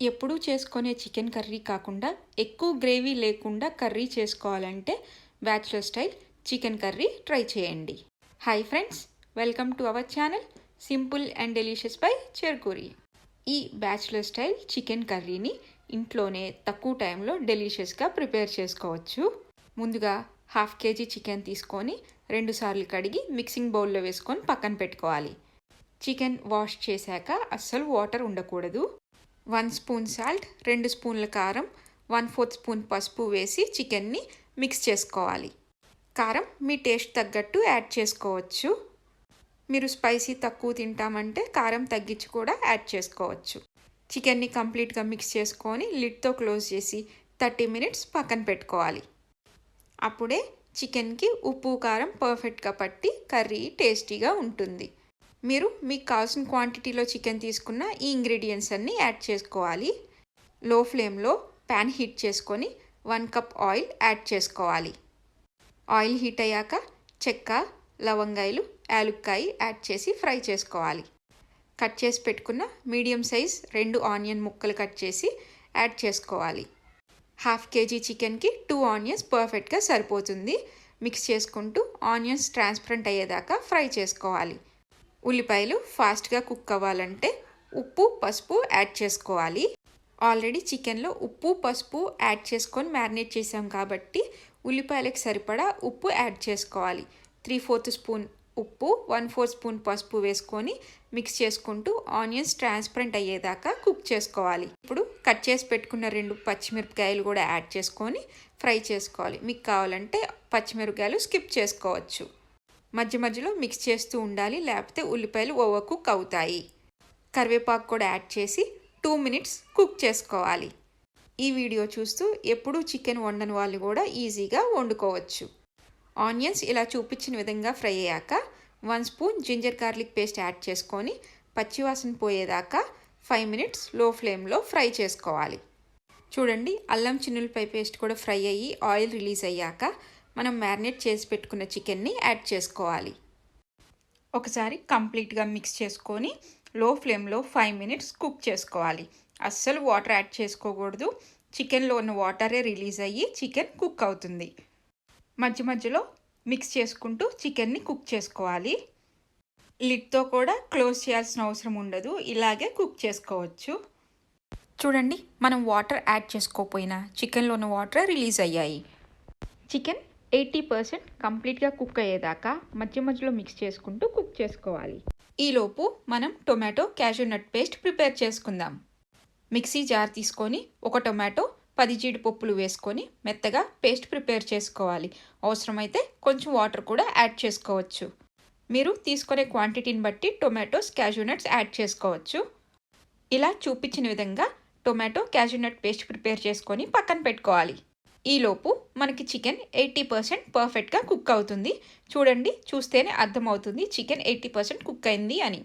ఎప్పుడూ చేసుకునే chicken curry కాకుండా ఎక్కువ గ్రేవీ లేకుండా కర్రీ చేసుకోవాలంటే bachelor style chicken curry try చేయండి. Hi friends, welcome to our channel simple and delicious by Cherkuri. ఈ బ్యాచులర్ స్టైల్ చికెన్ కర్రీని ఇంట్లోనే తక్కువ టైంలో డెలిషియస్గా ప్రిపేర్ చేసుకోవచ్చు. ముందుగా 1/2 kg చికెన్ తీసుకొని 2 సార్లు కడిగి మిక్సింగ్ బౌల్లో వేసుకొని పక్కన పెట్టుకోవాలి. చికెన్ వాష్ చేశాక అస్సలు వాటర్ ఉండకూడదు. 1 స్పూన్ సాల్ట్, 2 స్పూన్ల కారం, 1/4 స్పూన్ పసుపు వేసి చికెన్ని మిక్స్ చేసుకోవాలి. కారం మీ టేస్ట్ తగ్గట్టు యాడ్ చేసుకోవచ్చు. మీరు స్పైసీ తక్కువ తింటామంటే కారం తగ్గించి కూడా యాడ్ చేసుకోవచ్చు. చికెన్ని కంప్లీట్గా మిక్స్ చేసుకొని లిడ్తో క్లోజ్ చేసి 30 మినిట్స్ పక్కన పెట్టుకోవాలి. అప్పుడే చికెన్కి ఉప్పు కారం పర్ఫెక్ట్గా పట్టి కర్రీ టేస్టీగా ఉంటుంది. మీరు మీకు కావాల్సిన క్వాంటిటీలో చికెన్ తీసుకున్న ఈ ఇంగ్రీడియంట్స్ అన్నీ యాడ్ చేసుకోవాలి. లో ఫ్లేమ్లో ప్యాన్ హీట్ చేసుకొని 1 కప్ ఆయిల్ యాడ్ చేసుకోవాలి. ఆయిల్ హీట్ అయ్యాక చెక్క, లవంగాయలు, యాలుక్కాయ యాడ్ చేసి ఫ్రై చేసుకోవాలి. కట్ చేసి పెట్టుకున్న మీడియం సైజ్ 2 ఆనియన్ ముక్కలు కట్ చేసి యాడ్ చేసుకోవాలి. 1/2 kg చికెన్కి 2 ఆనియన్స్ పర్ఫెక్ట్గా సరిపోతుంది. మిక్స్ చేసుకుంటూ ఆనియన్స్ ట్రాన్స్పరెంట్ అయ్యేదాకా ఫ్రై చేసుకోవాలి. ఉల్లిపాయలు ఫాస్ట్గా కుక్ అవ్వాలంటే ఉప్పు, పసుపు యాడ్ చేసుకోవాలి. ఆల్రెడీ చికెన్లో ఉప్పు, పసుపు యాడ్ చేసుకొని మ్యారినేట్ చేసాం కాబట్టి ఉల్లిపాయలకు సరిపడా ఉప్పు యాడ్ చేసుకోవాలి. 3/4 స్పూన్ ఉప్పు, 1/4 స్పూన్ పసుపు వేసుకొని మిక్స్ చేసుకుంటూ ఆనియన్స్ ట్రాన్స్పరెంట్ అయ్యేదాకా కుక్ చేసుకోవాలి. ఇప్పుడు కట్ చేసి పెట్టుకున్న 2 పచ్చిమిరపకాయలు కూడా యాడ్ చేసుకొని ఫ్రై చేసుకోవాలి. మీకు కావాలంటే పచ్చిమిరపకాయలు స్కిప్ చేసుకోవచ్చు. మధ్య మధ్యలో మిక్స్ చేస్తూ ఉండాలి, లేకపోతే ఉల్లిపాయలు ఓవర్ కుక్ అవుతాయి. కరివేపాకు కూడా యాడ్ చేసి 2 మినిట్స్ కుక్ చేసుకోవాలి. ఈ వీడియో చూస్తూ ఎప్పుడూ చికెన్ వండని వాళ్ళు కూడా ఈజీగా వండుకోవచ్చు. ఆనియన్స్ ఇలా చూపించిన విధంగా ఫ్రై అయ్యాక 1 spoon ginger garlic paste add చేసుకొని పచ్చివాసన పోయేదాకా 5 మినిట్స్ లో ఫ్లేమ్లో ఫ్రై చేసుకోవాలి. చూడండి, అల్లం చిన్నులపాయ పేస్ట్ కూడా ఫ్రై అయ్యి ఆయిల్ రిలీజ్ అయ్యాక మనం మ్యారినేట్ చేసి పెట్టుకున్న చికెన్ని యాడ్ చేసుకోవాలి. ఒకసారి కంప్లీట్గా మిక్స్ చేసుకొని లో ఫ్లేమ్లో 5 మినిట్స్ కుక్ చేసుకోవాలి. అస్సలు వాటర్ యాడ్ చేసుకోకూడదు. చికెన్లో ఉన్న వాటరే రిలీజ్ అయ్యి చికెన్ కుక్ అవుతుంది. మధ్య మధ్యలో మిక్స్ చేసుకుంటూ చికెన్ని కుక్ చేసుకోవాలి. లిడ్తో కూడా క్లోజ్ చేయాల్సిన అవసరం ఉండదు, ఇలాగే కుక్ చేసుకోవచ్చు. చూడండి, మనం వాటర్ యాడ్ చేసుకోకపోయినా చికెన్లో ఉన్న వాటర్ రిలీజ్ అయ్యాయి. చికెన్ 80% కంప్లీట్గా కుక్ అయ్యేదాకా మధ్య మధ్యలో మిక్స్ చేసుకుంటూ కుక్ చేసుకోవాలి. ఈలోపు మనం టొమాటో, క్యాషూ నట్ పేస్ట్ ప్రిపేర్ చేసుకుందాం. మిక్సీ జార్ తీసుకొని 1 టొమాటో, 10 జీడిపప్పులు వేసుకొని మెత్తగా పేస్ట్ ప్రిపేర్ చేసుకోవాలి. అవసరమైతే కొంచెం వాటర్ కూడా యాడ్ చేసుకోవచ్చు. మీరు తీసుకునే క్వాంటిటీని బట్టి టొమాటోస్, క్యాషూ నట్స్ యాడ్ చేసుకోవచ్చు. ఇలా చూపించిన విధంగా టొమాటో, క్యాషూ నట్ పేస్ట్ ప్రిపేర్ చేసుకొని పక్కన పెట్టుకోవాలి. ఈలోపు మనకి చికెన్ 80% పర్ఫెక్ట్గా కుక్ అవుతుంది. చూడండి, చూస్తేనే అర్థమవుతుంది చికెన్ 80% కుక్ అయింది అని.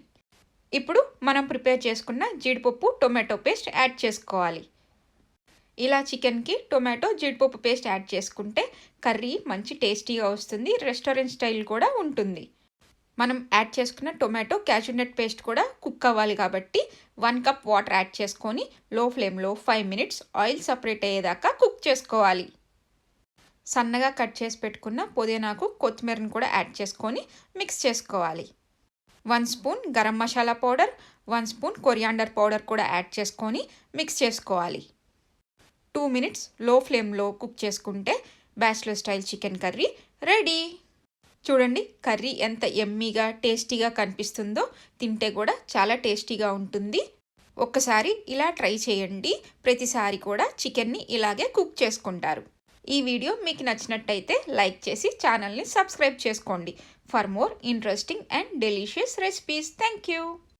ఇప్పుడు మనం ప్రిపేర్ చేసుకున్న జీడిపప్పు, టొమాటో పేస్ట్ యాడ్ చేసుకోవాలి. ఇలా చికెన్కి టొమాటో, జీడిపప్పు పేస్ట్ యాడ్ చేసుకుంటే కర్రీ మంచి టేస్టీగా వస్తుంది. రెస్టారెంట్ స్టైల్ కూడా ఉంటుంది. మనం యాడ్ చేసుకున్న టొమాటో, క్యాషూ నట్ పేస్ట్ కూడా కుక్ అవ్వాలి కాబట్టి 1 కప్ వాటర్ యాడ్ చేసుకొని లో ఫ్లేమ్లో 5 మినిట్స్ ఆయిల్ సపరేట్ అయ్యేదాకా కుక్ చేసుకోవాలి. సన్నగా కట్ చేసి పెట్టుకున్న పుదీనాకు, కొత్తిమీరను కూడా యాడ్ చేసుకొని మిక్స్ చేసుకోవాలి. 1 spoon garam masala powder, 1 spoon coriander powder కూడా యాడ్ చేసుకొని మిక్స్ చేసుకోవాలి. 2 మినిట్స్ లో ఫ్లేమ్లో కుక్ చేసుకుంటే bachelor style chicken curry ready. చూడండి, కర్రీ ఎంత యమ్మీగా టేస్టీగా కనిపిస్తుందో. తింటే కూడా చాలా టేస్టీగా ఉంటుంది. ఒక్కసారి ఇలా ట్రై చేయండి. ప్రతిసారి కూడా చికెన్ని ఇలాగే కుక్ చేసుకుంటారు. ఈ వీడియో మీకు నచ్చినట్టయితే లైక్ చేసి ఛానల్ని సబ్స్క్రైబ్ చేసుకోండి. For more interesting and delicious recipes. Thank you.